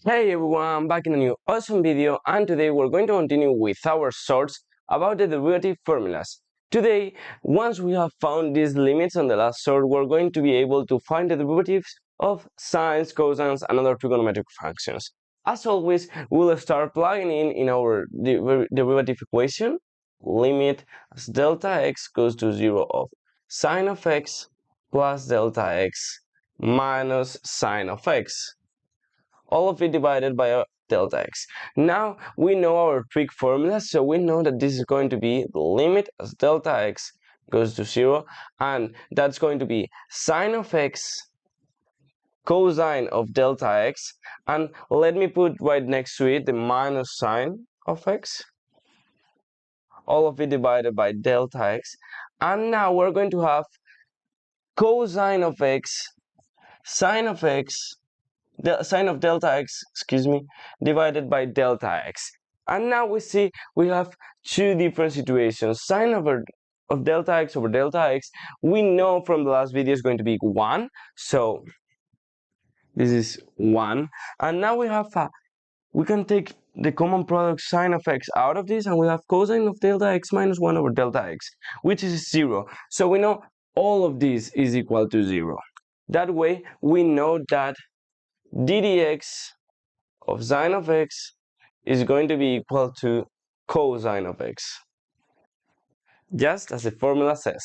Hey everyone, I'm back in a new awesome video, and today we're going to continue with our sorts about the derivative formulas. Today, once we have found these limits on the last sort, we're going to be able to find the derivatives of sines, cosines, and other trigonometric functions. As always, we'll start plugging in our derivative equation. Limit as delta x goes to 0 of sine of x plus delta x minus sine of x, all of it divided by delta x. Now we know our trig formula, so we know that this is going to be the limit as delta x goes to 0, and that's going to be sine of x cosine of delta x, and let me put right next to it the minus sine of x, all of it divided by delta x. And now we're going to have cosine of x, sine of x, the sine of delta x, divided by delta x. And now we see we have two different situations. Sine of delta x over delta x, we know from the last video is going to be 1, so this is 1. And now we can take the common product sine of x out of this, and we have cosine of delta x minus 1 over delta x, which is 0. So we know all of this is equal to 0. That way we know that ddx of sine of x is going to be equal to cosine of x, just as the formula says.